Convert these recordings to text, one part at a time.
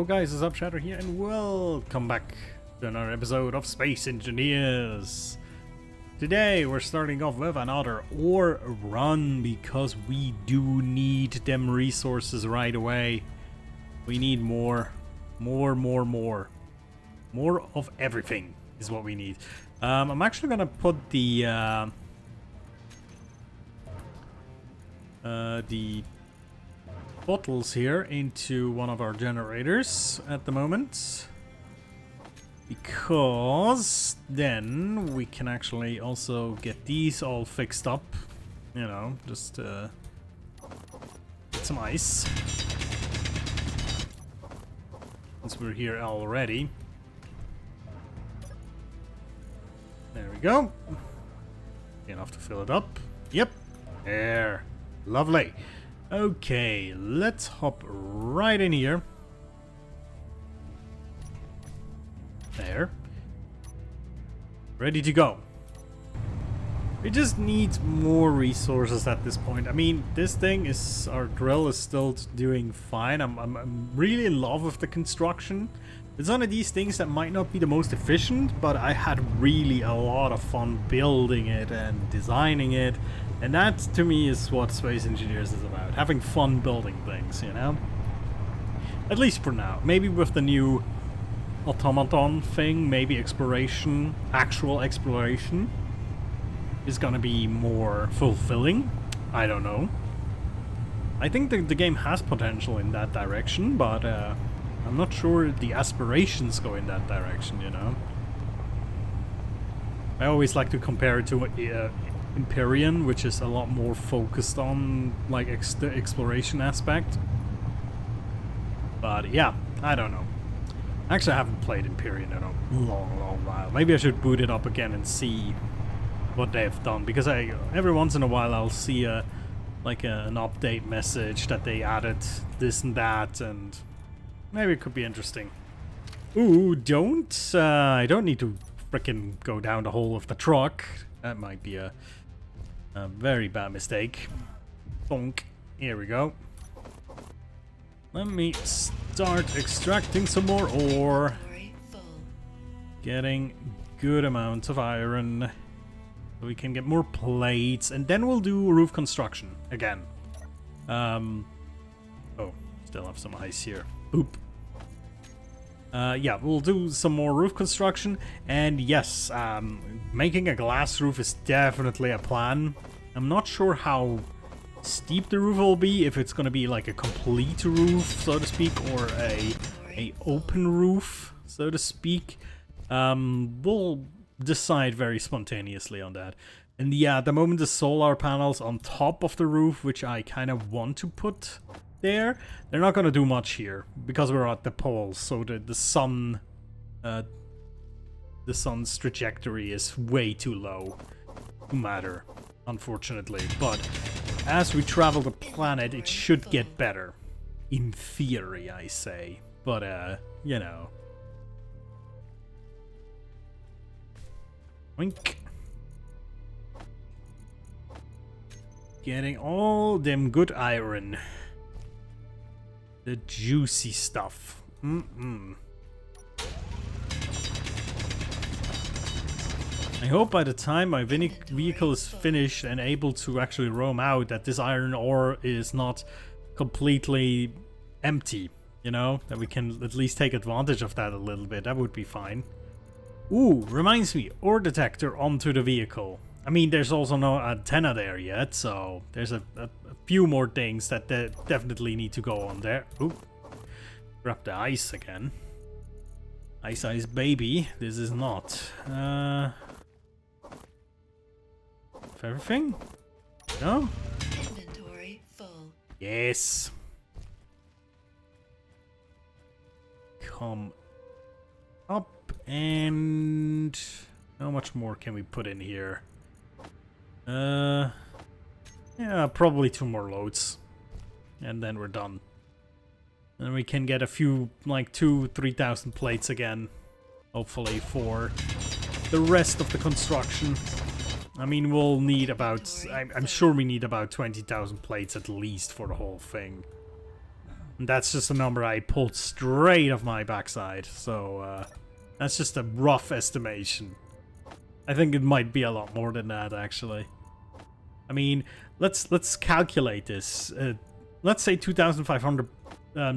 Yo guys, what's up? Shadow here, and welcome back to another episode of Space Engineers. Today we're starting off with another ore run because we do need them resources right away. We need more of everything is what we need. I'm actually gonna put the bottles here into one of our generators at the moment, because then we can actually also get these all fixed up, you know, just get some ice since we're here already. There we go. Enough to fill it up. Yep, there, lovely. Okay, let's hop right in here. There. Ready to go. We just need more resources at this point. I mean, this thing is, our drill is still doing fine. I'm really in love with the construction. It's one of these things that might not be the most efficient, but I had really a lot of fun building it and designing it. And that, to me, is what Space Engineers is about. Having fun building things, you know? At least for now. Maybe with the new automaton thing, maybe exploration, actual exploration, is gonna be more fulfilling. I don't know. I think the game has potential in that direction, but I'm not sure the aspirations go in that direction, you know? I always like to compare it to Empyrean, which is a lot more focused on like the exploration aspect. But yeah, I don't know. Actually, I haven't played Empyrean in a long while. Maybe I should boot it up again and see what they've done, because every once in a while I'll see an update message that they added this and that, and maybe it could be interesting. Ooh, I don't need to frickin' go down the hole of the truck. That might be a very bad mistake. Bonk. Here we go. Let me start extracting some more ore. Getting good amounts of iron. So we can get more plates, and then we'll do roof construction again. Oh, still have some ice here. Boop. Yeah, we'll do some more roof construction, and yes, making a glass roof is definitely a plan. I'm not sure how steep the roof will be, if it's gonna be like a complete roof, so to speak, or a open roof, so to speak. We'll decide very spontaneously on that. And yeah, at the moment the solar panels on top of the roof, which I kind of want to put there, they're not gonna do much here because we're at the poles, so the sun's trajectory is way too low to matter, unfortunately. But as we travel the planet, it should get better, in theory, I say. But you know, wink. Getting all them good iron. The juicy stuff. I hope by the time my vehicle is finished and able to actually roam out, that this iron ore is not completely empty, you know? That we can at least take advantage of that a little bit. That would be fine. Ooh, reminds me, ore detector onto the vehicle. I mean, there's also no antenna there yet, so there's a few more things that definitely need to go on there. Ooh, grab the ice again. Ice baby. This is not. Everything? No? Inventory full. Yes. Come up, and how much more can we put in here? Yeah, probably 2 more loads, and then we're done. And we can get a few, like 2,000-3,000 plates again, hopefully, for the rest of the construction. I mean, we'll need about, I'm sure we need about 20,000 plates at least for the whole thing. And that's just a number I pulled straight off my backside. So that's just a rough estimation. I think it might be a lot more than that, actually. I mean, let's calculate this. Let's say 2,500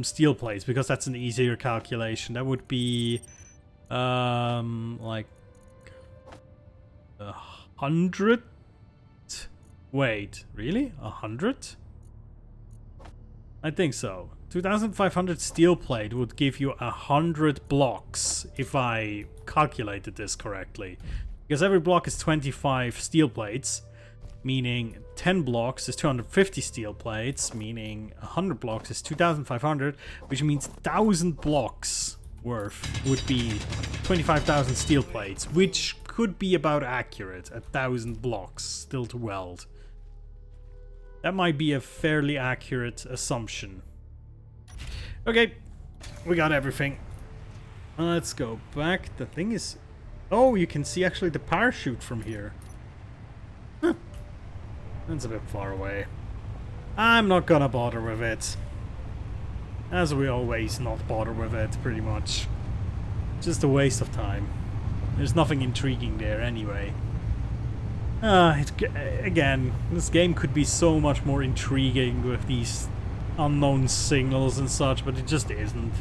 steel plates, because that's an easier calculation. That would be like 100. Wait, really? 100? I think so. 2,500 steel plate would give you 100 blocks if I calculated this correctly. Because every block is 25 steel plates, meaning 10 blocks is 250 steel plates, meaning 100 blocks is 2,500, which means 1,000 blocks worth would be 25,000 steel plates, which could be about accurate. 1,000 blocks still to weld. That might be a fairly accurate assumption. Okay, we got everything. Let's go back. The thing is... Oh, you can see actually the parachute from here. Huh. That's a bit far away. I'm not gonna bother with it. As we always not bother with it, pretty much. Just a waste of time. There's nothing intriguing there anyway. Again, this game could be so much more intriguing with these unknown signals and such, but it just isn't.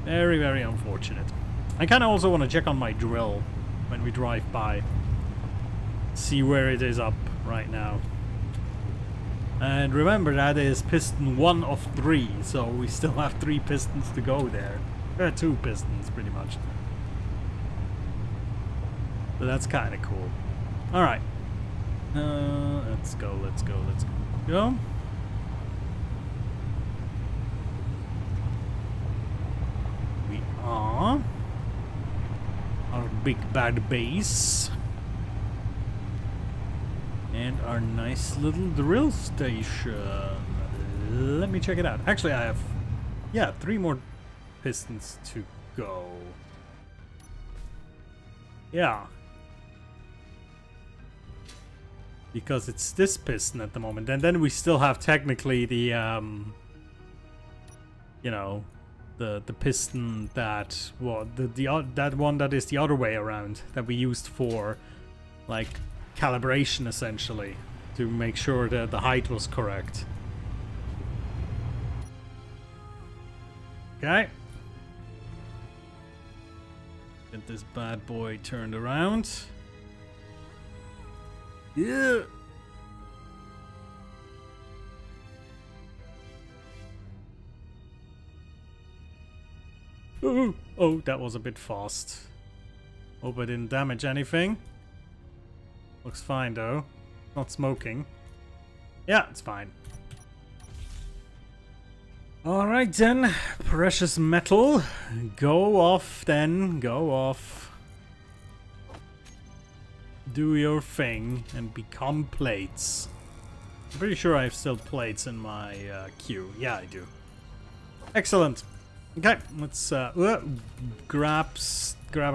Very, very unfortunate. I kind of also want to check on my drill when we drive by. See where it is up right now. And remember, that is piston 1 of 3, so we still have 3 pistons to go there. 2 pistons, pretty much. So that's kind of cool. Alright. Let's go. Go. We are our big bad base. And our nice little drill station. Let me check it out. Actually, I have, 3 more pistons to go. Yeah. Because it's this piston at the moment. And then we still have technically the, you know, the piston that, well, that one that is the other way around that we used for, like, calibration essentially, to make sure that the height was correct. Okay. Get this bad boy turned around. Yeah. Ooh. Oh, that was a bit fast. Hope I didn't damage anything. Looks fine though. Not smoking. Yeah, it's fine. Alright then, precious metal. Go off then, go off. Do your thing and become plates. I'm pretty sure I have still plates in my queue. Yeah, I do. Excellent. Okay, let's grab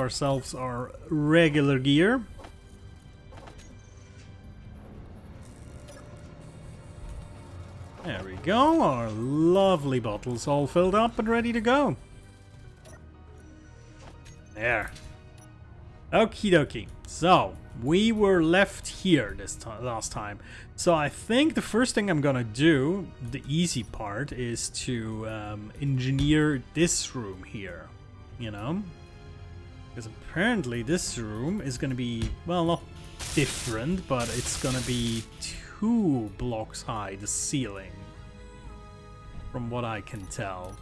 ourselves our regular gear. There we go, our lovely bottles all filled up and ready to go. There. Okie dokie. So, we were left here last time. So I think the first thing I'm gonna do, the easy part, is to engineer this room here. You know? Because apparently this room is gonna be, well, not different, but it's gonna be 2 blocks high, the ceiling, from what I can tell.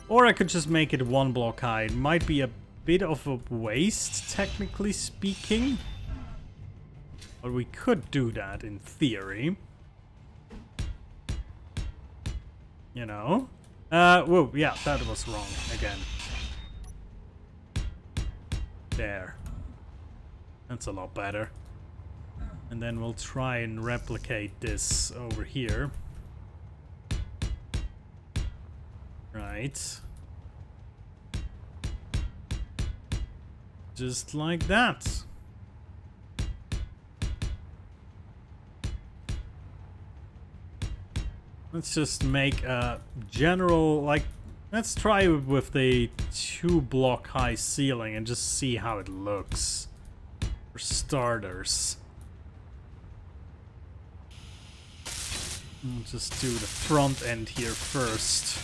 Or I could just make it 1 block high. It might be a bit of a waste, technically speaking, but we could do that in theory. You know? Whoa, yeah, that was wrong again. There. That's a lot better. And then we'll try and replicate this over here. Right. Just like that. Let's just make a general, like, let's try with the 2-block high ceiling and just see how it looks. For starters. We'll just do the front end here first.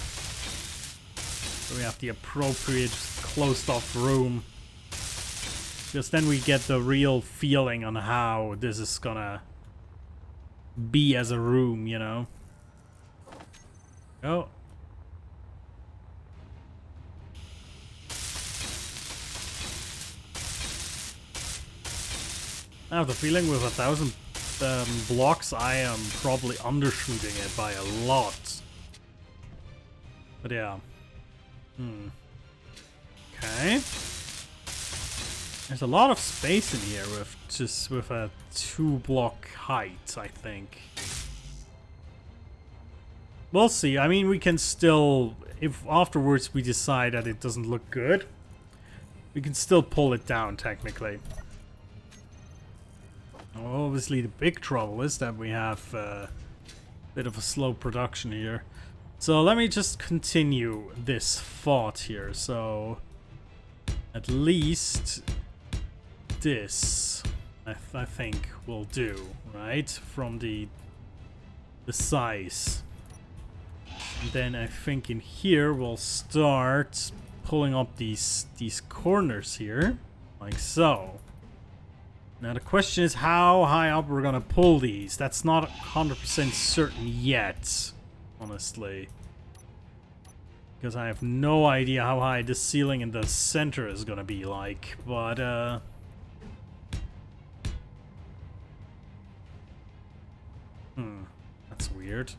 So we have the appropriate closed off room. Because then we get the real feeling on how this is gonna be as a room, you know? Oh. I have the feeling with 1,000 blocks I am probably undershooting it by a lot. But yeah. Okay. There's a lot of space in here with a 2-block height, I think. We'll see. I mean, we can still, if afterwards we decide that it doesn't look good, we can still pull it down technically. Obviously the big trouble is that we have a bit of a slow production here. So let me just continue this thought here. So at least this I think will do, right? From the size. And then I think in here we'll start pulling up these corners here, like so. Now the question is how high up we're gonna pull these. That's not 100% certain yet, honestly. Because I have no idea how high this ceiling in the center is gonna be like, but that's weird.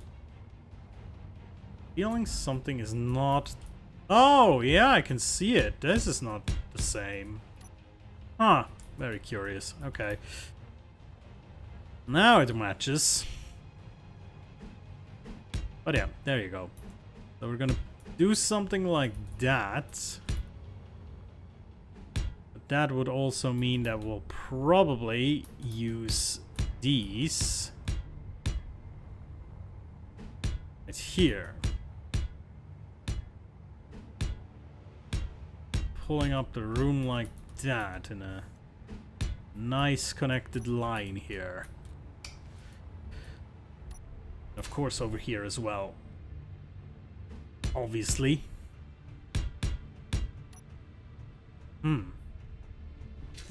Feeling something is not... Oh, yeah, I can see it. This is not the same. Huh. Very curious. Okay. Now it matches. But yeah, there you go. So we're gonna do something like that. But that would also mean that we'll probably use these right here. Pulling up the room like that in a nice connected line here. Of course over here as well. Obviously. And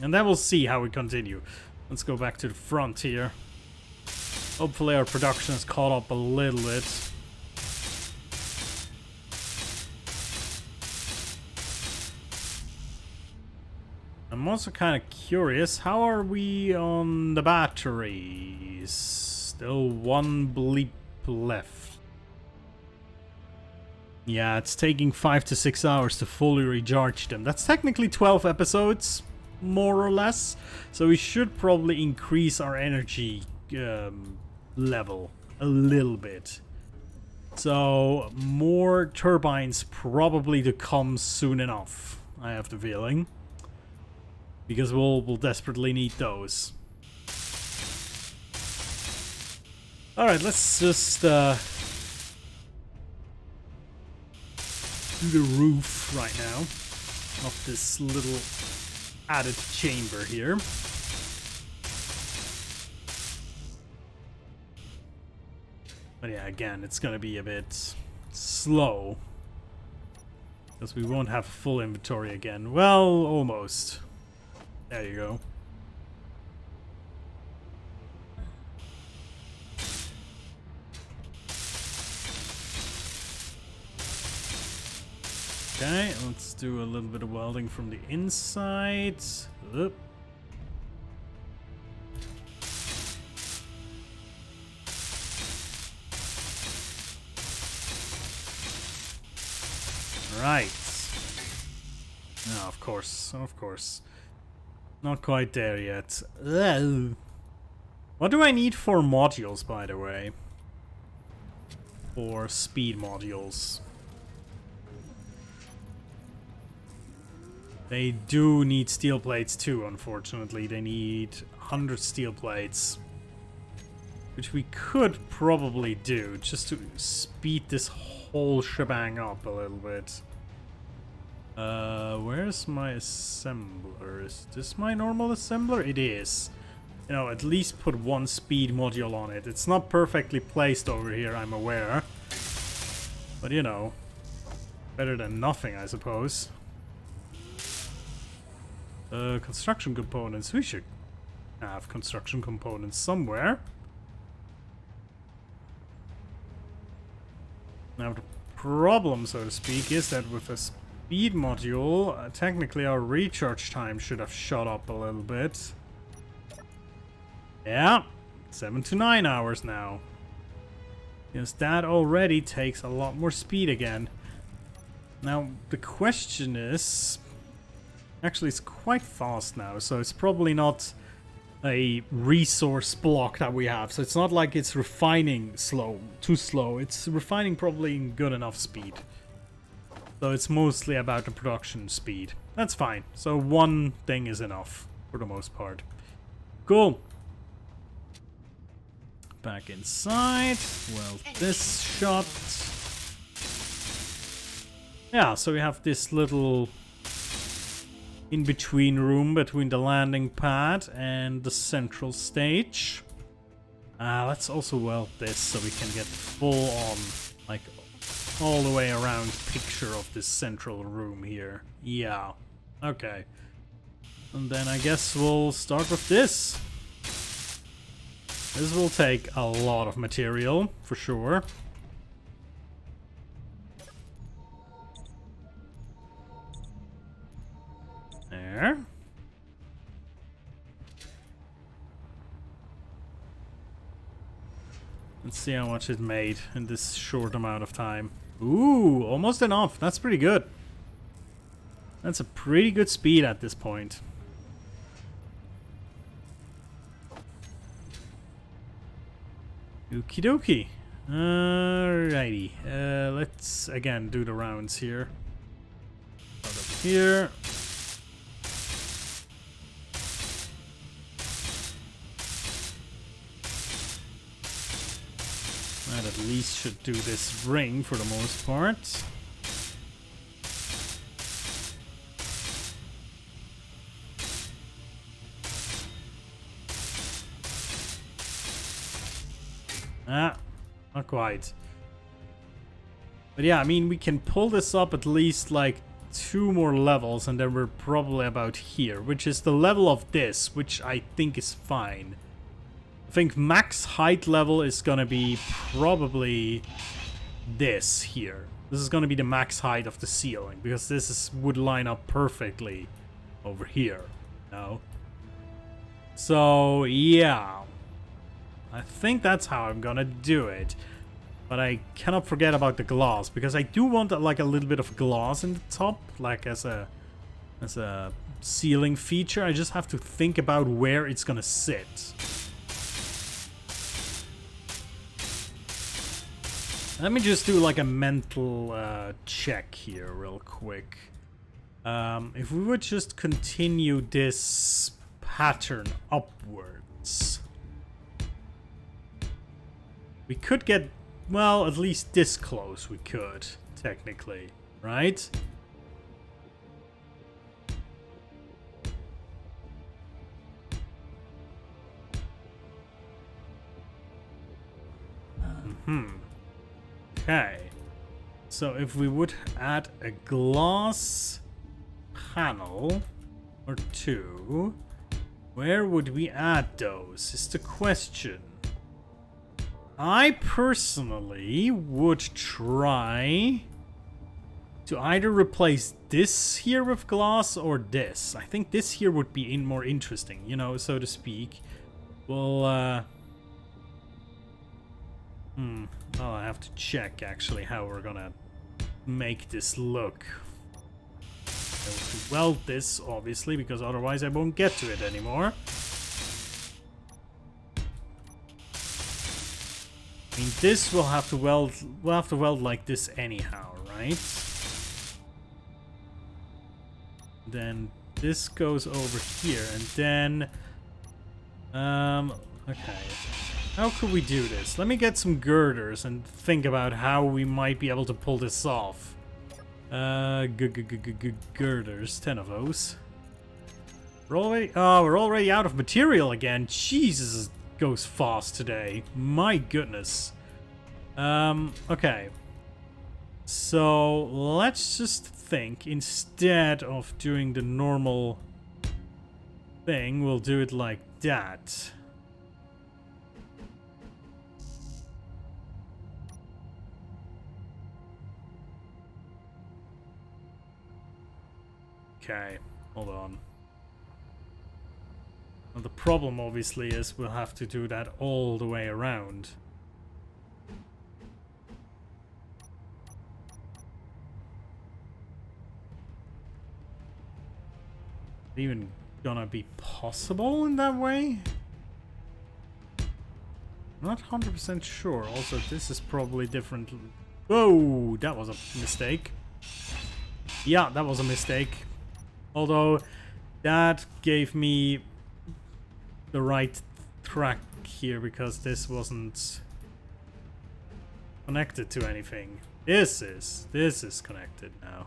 then we'll see how we continue. Let's go back to the front here. Hopefully our production has caught up a little bit. I'm also kind of curious, how are we on the batteries? Still 1 bleep left. Yeah, it's taking 5 to 6 hours to fully recharge them. That's technically 12 episodes, more or less. So we should probably increase our energy level a little bit. So more turbines probably to come soon enough, I have the feeling. Because we'll desperately need those. Alright, let's just do the roof right now of this little added chamber here. But yeah, again, it's gonna be a bit slow. Because we won't have full inventory again. Well, almost. There you go. Okay, let's do a little bit of welding from the inside. Oop. Right. No, of course, of course. Not quite there yet. Ugh. What do I need for modules, by the way? For speed modules. They do need steel plates too, unfortunately. They need 100 steel plates. which we could probably do just to speed this whole shebang up a little bit. Where's my assembler? Is this my normal assembler? It is. You know, at least put one speed module on it. It's not perfectly placed over here, I'm aware. But you know, better than nothing, I suppose. Construction components. We should have construction components somewhere. Now the problem, so to speak, is that with a speed module, technically our recharge time should have shot up a little bit. Yeah, 7 to 9 hours now. Because that already takes a lot more speed again. Now the question is... Actually, it's quite fast now, so it's probably not a resource block that we have. So it's not like it's refining too slow. It's refining probably in good enough speed. So it's mostly about the production speed. That's fine. So one thing is enough for the most part. Cool. Back inside. Well, this shot. Yeah, so we have this little in-between room between the landing pad and the central stage. Let's also weld this so we can get full on, like, all the way around picture of this central room here. Yeah, okay. And then I guess we'll start with this. This will take a lot of material, for sure. There. Let's see how much it made in this short amount of time. Ooh, almost enough. That's pretty good. That's a pretty good speed at this point. Okie dokie. Alrighty. Let's again do the rounds here. Start up here. That at least should do this ring for the most part. Not quite. But yeah, I mean, we can pull this up at least like 2 more levels and then we're probably about here, which is the level of this, which I think is fine. I think max height level is gonna be probably this here. This is gonna be the max height of the ceiling because this would line up perfectly over here. No. So yeah, I think that's how I'm gonna do it. But I cannot forget about the glass because I do want like a little bit of glass in the top, like as a ceiling feature. I just have to think about where it's gonna sit. Let me just do like a mental check here real quick. If we would just continue this pattern upwards, we could get, well, at least this close we could, technically, right? Okay, so if we would add a glass panel or 2, where would we add those is the question. I personally would try to either replace this here with glass or this. I think this here would be more interesting, you know, so to speak. Well, well, I have to check actually how we're gonna make this look. I have to weld this, obviously, because otherwise I won't get to it anymore. I mean, this will have to weld. We'll have to weld like this anyhow, right? Then this goes over here, and then Okay. How could we do this? Let me get some girders and think about how we might be able to pull this off. Girders. 10 of those. We're already out of material again. Jesus, it goes fast today. My goodness. Okay. So, let's just think. Instead of doing the normal thing, we'll do it like that. Okay, hold on. Well, the problem obviously is we'll have to do that all the way around. Even gonna be possible in that way? Not 100% sure. Also, this is probably different. Whoa, that was a mistake. Yeah, that was a mistake. Although, that gave me the right track here because this wasn't connected to anything. This is connected now.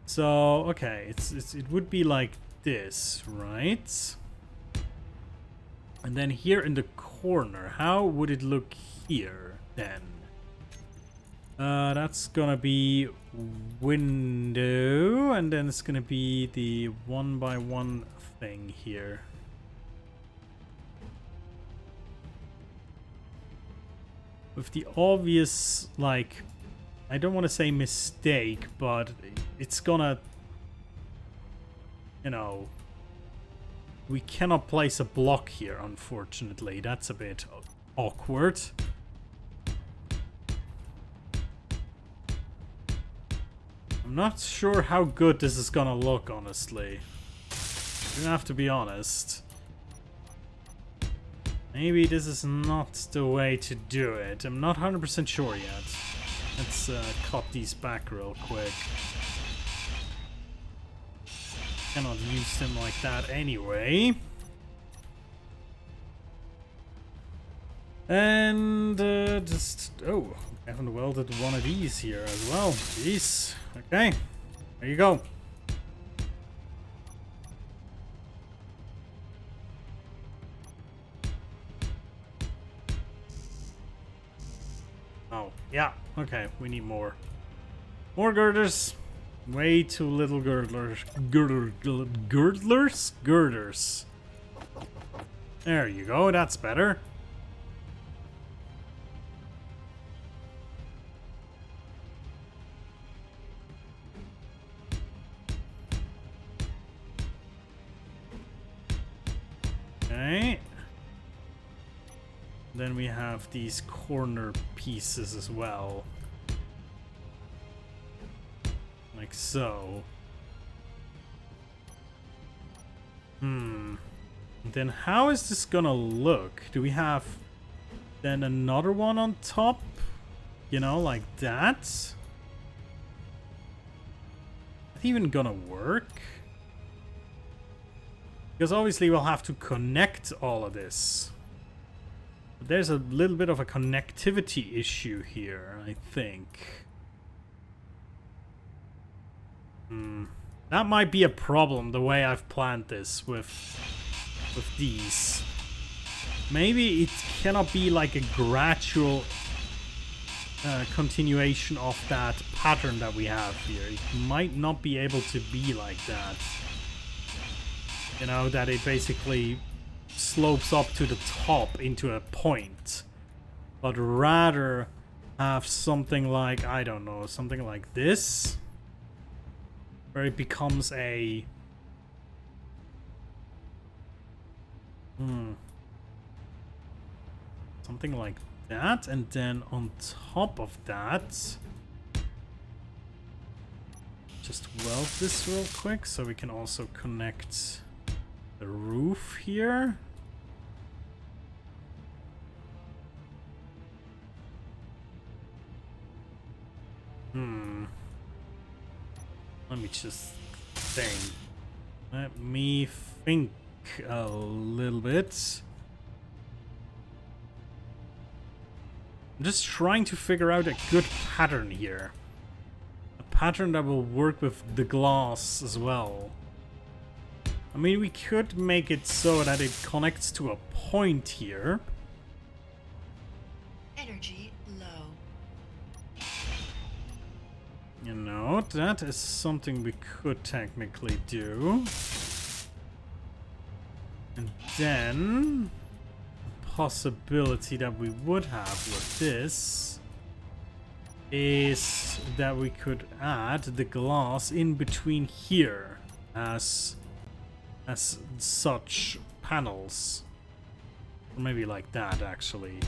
So, okay, it would be like this, right? And then here in the corner, how would it look here then? That's gonna be window, and then it's gonna be the 1x1 thing here. With the obvious, like, I don't want to say mistake, but it's gonna, you know, we cannot place a block here, unfortunately. That's a bit awkward. I'm not sure how good this is gonna look, honestly. You have to be honest. Maybe this is not the way to do it. I'm not 100% sure yet. Let's cut these back real quick. Cannot use them like that anyway. And just... oh, I haven't welded one of these here as well. Jeez. Okay, there you go. Oh, yeah. Okay, we need more. More girders. Way too little girdlers. Girders? There you go, that's better. Okay. Then we have these corner pieces as well. Like so. Then how is this gonna look? Do we have then another one on top? You know, like that? Is that even gonna work? Because obviously we'll have to connect all of this. But there's a little bit of a connectivity issue here, I think. That might be a problem, the way I've planned this with these. Maybe it cannot be like a gradual continuation of that pattern that we have here. It might not be able to be like that. You know, that it basically slopes up to the top into a point. But rather have something like, I don't know, something like this. Where it becomes a... something like that, and then on top of that... just weld this real quick so we can also connect the roof here. Let me just think. Let me think a little bit. I'm just trying to figure out a good pattern here. A pattern that will work with the glass as well. I mean, we could make it so that it connects to a point here. Energy low. You know, that is something we could technically do. And then, a possibility that we would have with this is that we could add the glass in between here as such panels. Or maybe like that, actually.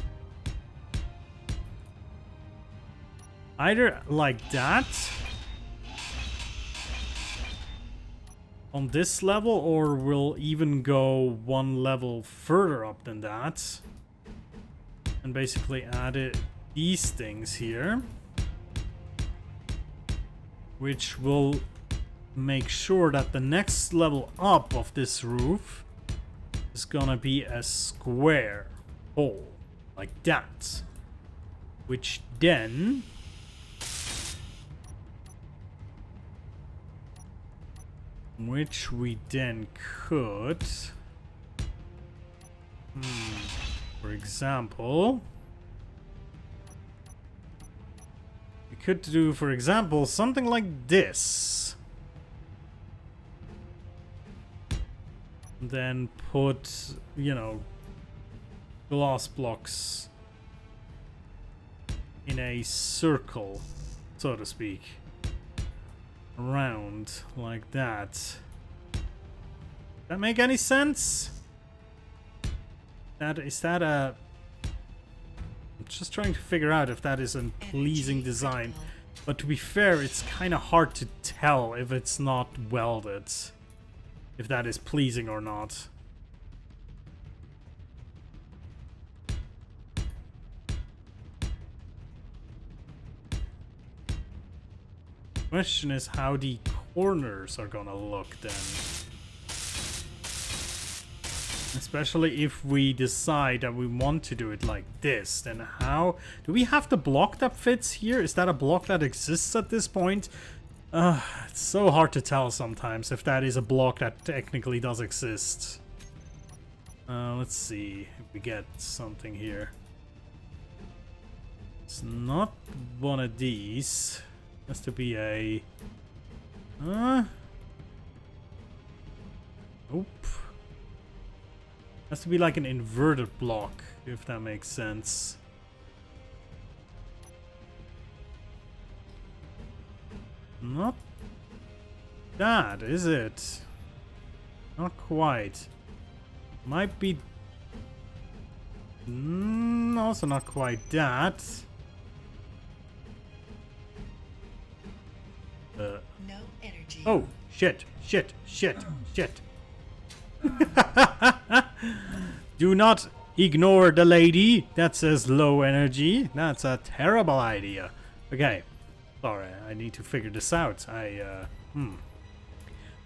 Either like that on this level, or we'll even go one level further up than that and basically add these things here, which will make sure that the next level up of this roof is gonna be a square hole like that, which then we then could, for example, we could do, for example, something like this. Then put, you know, glass blocks in a circle, so to speak. Around like that. That make any sense? Is that a... I'm just trying to figure out if that is a pleasing design. But to be fair, it's kind of hard to tell if it's not welded. If that is pleasing or not. Question is how the corners are gonna look then. Especially if we decide that we want to do it like this, then how... Do we have the block that fits here? Is that a block that exists at this point? It's so hard to tell sometimes if that is a block that technically does exist. Let's see if we get something here. It's not one of these. Has to be a... Nope. Has to be like an inverted block, if that makes sense. Not that, is it? Not quite. Might be... also not quite that. No energy. Oh, shit. Do not ignore the lady that says low energy. That's a terrible idea. Okay. Sorry, I need to figure this out.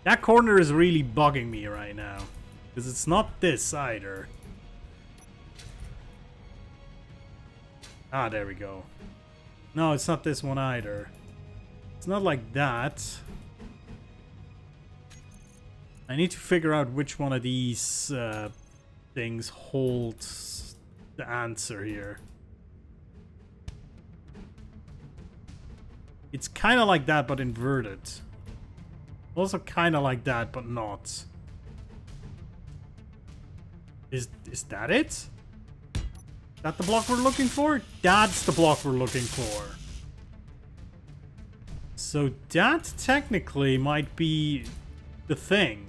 That corner is really bugging me right now. Because it's not this either. Ah, there we go. No, it's not this one either. It's not like that. I need to figure out which one of these things holds the answer here. It's kind of like that, but inverted. Also kind of like that, but not. Is that it? Is that the block we're looking for? That's the block we're looking for. So that technically might be the thing.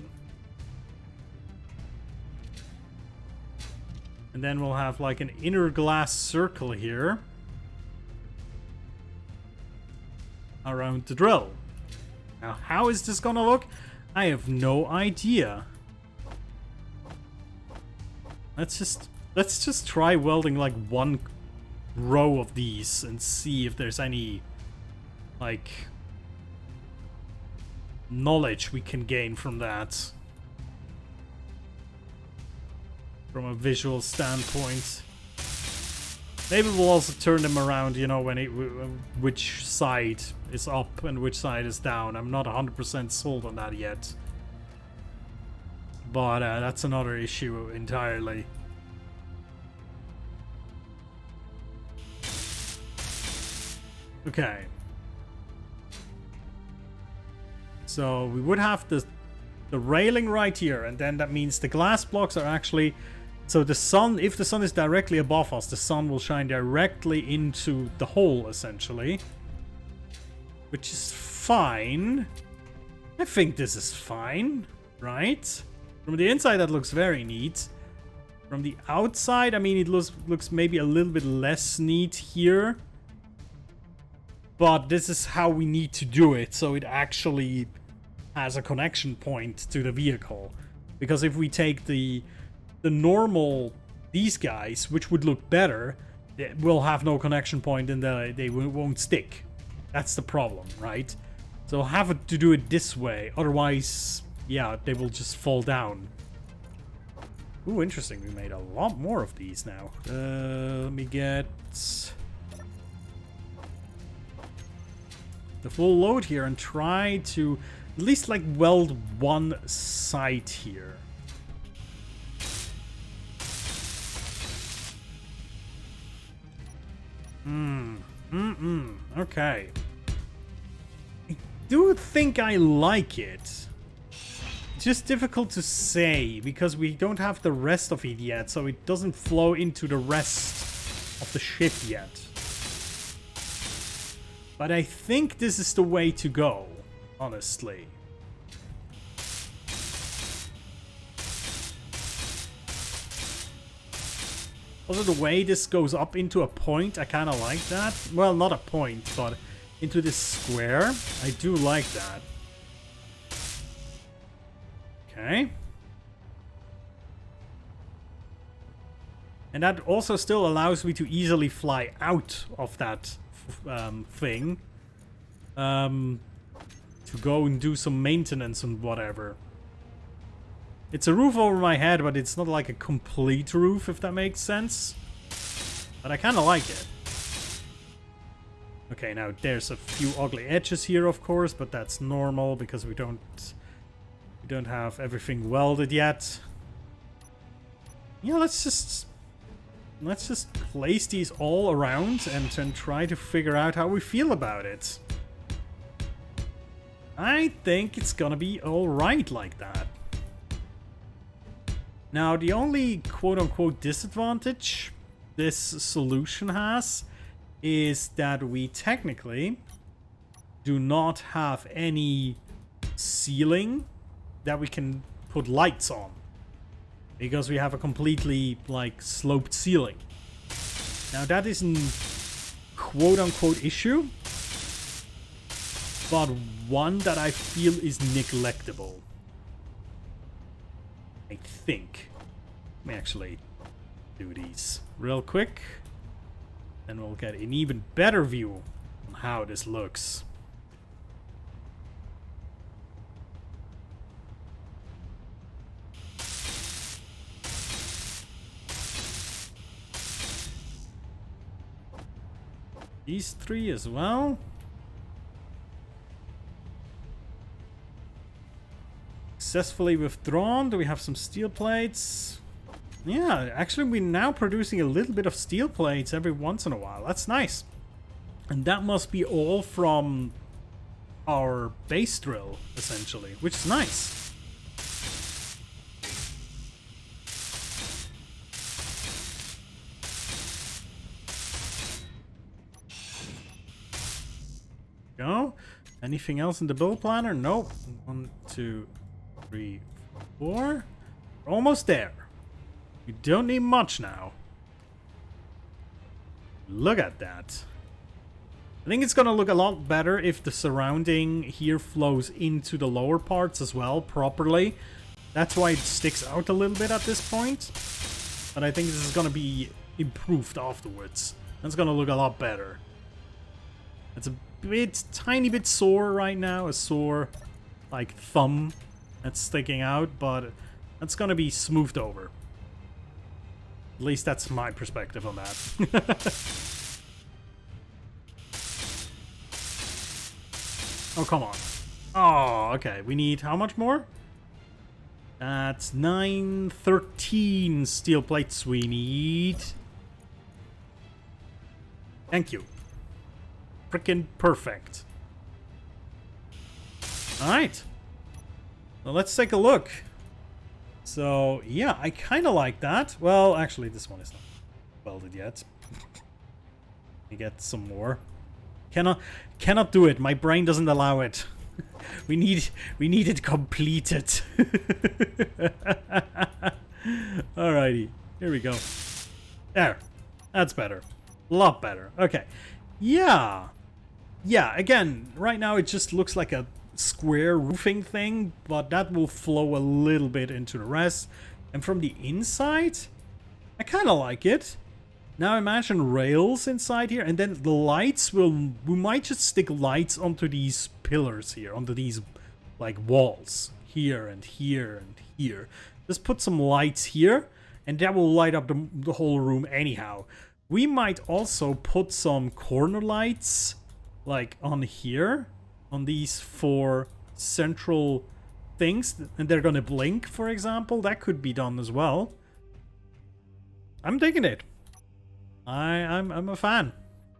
And then we'll have like an inner glass circle here around the drill. Now, how is this gonna look? I have no idea. Let's just try welding like one row of these and see if there's any like knowledge we can gain from that. from a visual standpoint. Maybe we'll also turn them around, you know, when which side is up and which side is down. I'm not 100% sold on that yet. But that's another issue entirely. Okay. So we would have the railing right here, and then that means the glass blocks are actually... So the sun, if the sun is directly above us, the sun will shine directly into the hole, essentially. Which is fine. I think this is fine, right? From the inside, that looks very neat. From the outside, I mean, it looks maybe a little bit less neat here. But this is how we need to do it, so it actually has a connection point to the vehicle. Because if we take the normal, these guys, which would look better, will have no connection point and they won't stick. That's the problem, right? So have to do it this way, otherwise, yeah, they will just fall down. Ooh, interesting, we made a lot more of these now. Let me get the full load here and try to at least like weld one side here. Okay. I do think I like it. It's just difficult to say because we don't have the rest of it yet, so it doesn't flow into the rest of the ship yet. But I think this is the way to go, honestly. Also, the way this goes up into a point, I kind of like that. Well, not a point, but into this square. I do like that. Okay. And that also still allows me to easily fly out of that thing. To go and do some maintenance and whatever. It's a roof over my head, but it's not like a complete roof, if that makes sense. But I kind of like it. Okay, now there's a few ugly edges here, of course, but that's normal because we don't have everything welded yet. Yeah, let's just place these all around and then try to figure out how we feel about it. I think it's gonna be alright like that. Now, the only quote-unquote disadvantage this solution has is that we technically do not have any ceiling that we can put lights on. Because we have a completely, like, sloped ceiling. Now, that is a quote-unquote issue, but one that I feel is neglectable. I think. Let me actually do these real quick. And we'll get an even better view on how this looks. These three as well. Successfully withdrawn. Do we have some steel plates? Yeah, actually we're now producing a little bit of steel plates every once in a while. That's nice. And that must be all from our base drill, essentially, which is nice. Go. Anything else in the build planner? Nope. 1, 2, 3, 4. We're almost there. You don't need much now. Look at that. I think it's gonna look a lot better if the surrounding here flows into the lower parts as well properly. That's why it sticks out a little bit at this point. But I think this is gonna be improved afterwards. That's gonna look a lot better. It's a tiny bit sore right now. A sore, like, thumb that's sticking out, but that's gonna be smoothed over. At least that's my perspective on that. Oh, come on. Oh, okay. We need how much more? That's 913 steel plates we need. Thank you. Frickin' perfect. Alright. Well, let's take a look. So, yeah, I kind of like that. Well, actually, this one is not welded yet. We get some more. Cannot do it. My brain doesn't allow it. We need it completed. Alrighty, here we go. There, that's better, a lot better. Okay, yeah. Again, right now it just looks like a square roofing thing, but that will flow a little bit into the rest. And from the inside, I kind of like it. Now imagine rails inside here, and then the lights we might just stick lights onto these pillars here, onto these like walls here and here and here. Just put some lights here, and that will light up the whole room anyhow. We might also put some corner lights like on here, on these 4 central things, and they're gonna blink, for example. That could be done as well. I'm digging it. I'm a fan.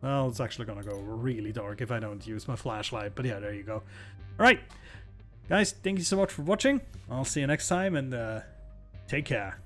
Well, it's actually gonna go really dark if I don't use my flashlight, but yeah, there you go. Alright, guys, thank you so much for watching. I'll see you next time, and take care.